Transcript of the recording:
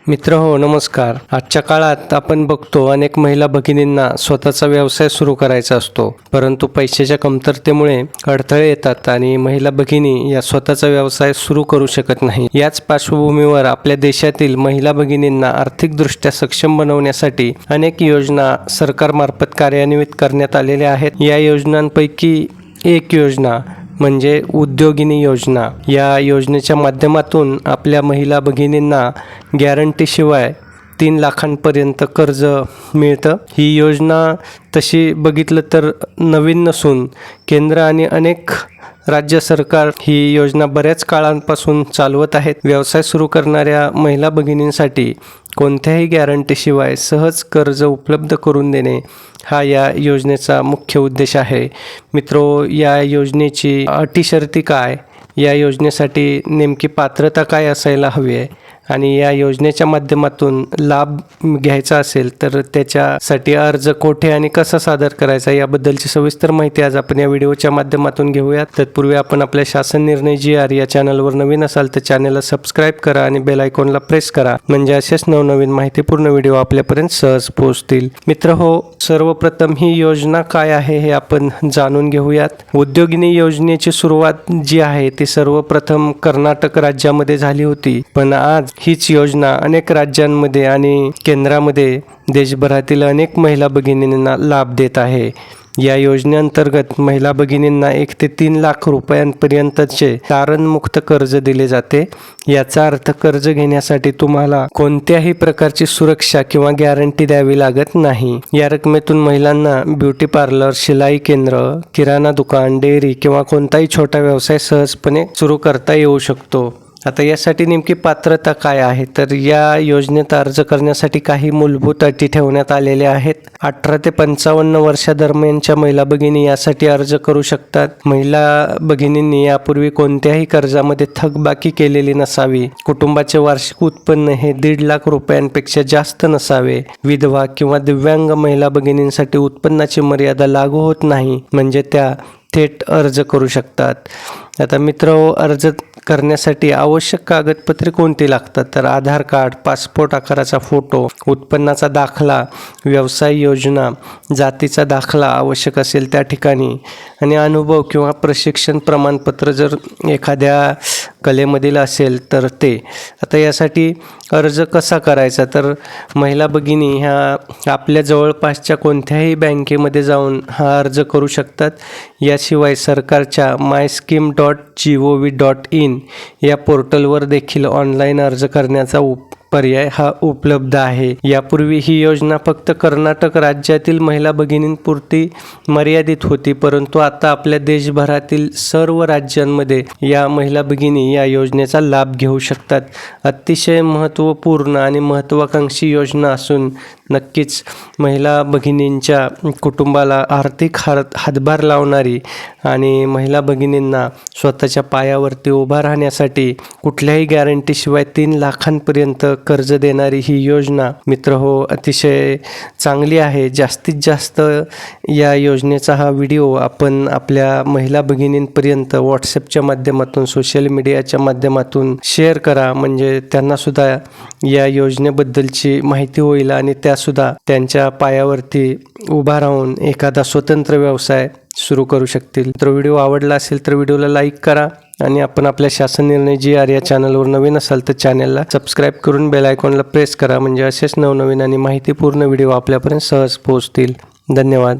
मित्र हो नमस्कार. आजच्या काळात आपण बघतो अनेक महिला भगिनींना स्वतःचा व्यवसाय सुरू करायचा असतो, परंतु पैशाच्या कमतरतेमुळे अडथळे येतात आणि महिला भगिनी या स्वतःचा व्यवसाय सुरू करू शकत नाही. याच पार्श्वभूमीवर आपल्या देशातील महिला भगिनींना आर्थिकदृष्ट्या सक्षम बनवण्यासाठी अनेक योजना सरकारमार्फत कार्यान्वित करण्यात आलेल्या आहेत. या योजनांपैकी एक योजना म्हणजे उद्योगिनी योजना. या योजनेच्या माध्यमातून आपल्या महिला भगिनींना गॅरंटीशिवाय 3 लाखांपर्यंत कर्ज मिळतं. ही योजना तशी बघितलं तर नवीन नसून केंद्र आणि अनेक राज्य सरकार ही योजना बऱ्याच काळांपासून चालवत आहेत. व्यवसाय सुरू करणाऱ्या महिला भगिनींसाठी कोणत्याही गॅरंटीशिवाय सहज कर्ज उपलब्ध करून देणे हा या योजनेचा मुख्य उद्देश आहे. मित्रो, या योजनेची अटी शर्ती काय, या योजनेसाठी नेमकी पात्रता काय असायला हवी आहे आणि या योजनेच्या माध्यमातून लाभ घ्यायचा असेल तर त्याच्यासाठी अर्ज कोठे आणि कसा सादर करायचा याबद्दलची सविस्तर माहिती आज आपण या व्हिडिओच्या माध्यमातून घेऊयात. तत्पूर्वी आपण आपल्या शासन निर्णय GR या चॅनलवर नवीन असाल तर चॅनलला सबस्क्राईब करा आणि बेल आयकॉनला प्रेस करा, म्हणजे असेच नवनवीन माहितीपूर्ण व्हिडिओ आपल्यापर्यंत सहज पोहोचतील. मित्र हो, सर्वप्रथम ही योजना काय आहे हे आपण जाणून घेऊयात. उद्योगिनी योजनेची सुरुवात जी आहे ती सर्वप्रथम कर्नाटक राज्यामध्ये झाली होती, पण आज हीच योजना अनेक राज्यांमध्ये आणि केंद्रामध्ये देशभरातील अनेक महिला भगिनींना लाभ देत आहे. या योजनेअंतर्गत महिला भगिनींना 1 ते 3 लाख रुपयांपर्यंतचे तारणमुक्त कर्ज दिले जाते. याचा अर्थ कर्ज घेण्यासाठी तुम्हाला कोणत्याही प्रकारची सुरक्षा किंवा गॅरंटी द्यावी लागत नाही. या रकमेतून महिलांना ब्युटी पार्लर, शिलाई केंद्र, किराणा दुकान, डेअरी किंवा कोणताही छोटा व्यवसाय सहजपणे सुरू करता येऊ शकतो. आता यासाठी नेमकी पात्रता काय आहे, तर या योजनेत अर्ज करण्यासाठी काही मूलभूत अटी ठेवण्यात आलेल्या आहेत. 18 ते 55 वर्षादरम्यानच्या महिला भगिनी यासाठी अर्ज करू शकतात. महिला भगिनींनी यापूर्वी कोणत्याही कर्जामध्ये थकबाकी केलेली नसावी. कुटुंबाचे वार्षिक उत्पन्न हे 1.5 लाख रुपयांपेक्षा जास्त नसावे. विधवा किंवा दिव्यांग महिला भगिनींसाठी उत्पन्नाची मर्यादा लागू होत नाही, म्हणजे त्या थेट अर्ज करू शकतात. आता मित्र, अर्ज करण्यासाठी आवश्यक कागदपत्रे कोणती लागतात, तर आधार कार्ड, पासपोर्ट आकाराचा फोटो, उत्पन्नाचा दाखला, व्यवसाय योजना, जातीचा दाखला आवश्यक असेल त्या ठिकाणी, आणि अनुभव किंवा प्रशिक्षण प्रमाणपत्र जर एखाद्या कलेमधील असेल तर ते. आता यासाठी अर्ज कसा करायचा, तर महिला भगिनी ह्या आपल्या जवळपासच्या कोणत्याही बँकेमध्ये जाऊन हा अर्ज करू शकतात. याशिवाय सरकारच्या myscheme.gov.in या पोर्टलवर देखील ऑनलाईन अर्ज करण्याचा पर्याय हा उपलब्ध आहे. यापूर्वी ही योजना फक्त कर्नाटक राज्यातील महिला भगिनींपुरती मर्यादित होती, परंतु आता आपल्या देशभरातील सर्व राज्यांमध्ये या महिला भगिनी या योजनेचा लाभ घेऊ शकतात. अतिशय महत्त्वपूर्ण आणि महत्त्वाकांक्षी योजना असून नक्कीच महिला भगिनींच्या कुटुंबाला आर्थिक हातभार लावणारी आणि महिला भगिनींना स्वतःच्या पायावरती उभा राहण्यासाठी कुठल्याही गॅरंटीशिवाय 3 लाखांपर्यंत कर्ज देणारी ही योजना मित्र हो अतिशय चांगली आहे. जास्तीत जास्त या योजनेचा हा व्हिडिओ आपण आपल्या महिला भगिनींपर्यंत व्हॉट्सॲपच्या माध्यमातून, सोशल मीडियाच्या माध्यमातून शेअर करा, म्हणजे त्यांनासुद्धा या योजनेबद्दलची माहिती होईल आणि त्यासुद्धा त्यांच्या पायावरती उभा राहून एखादा स्वतंत्र व्यवसाय सुरू करू शकतील. तर व्हिडिओ आवडला असेल तर व्हिडिओला लाईक करा आणि आपण आपल्या शासन निर्णय GR या चॅनलवर नवीन असाल तर चॅनलला सबस्क्राईब करून बेल आयकॉनला प्रेस करा, म्हणजे असेच नवनवीन आणि माहितीपूर्ण व्हिडिओ आपल्यापर्यंत सहज पोहोचतील. धन्यवाद.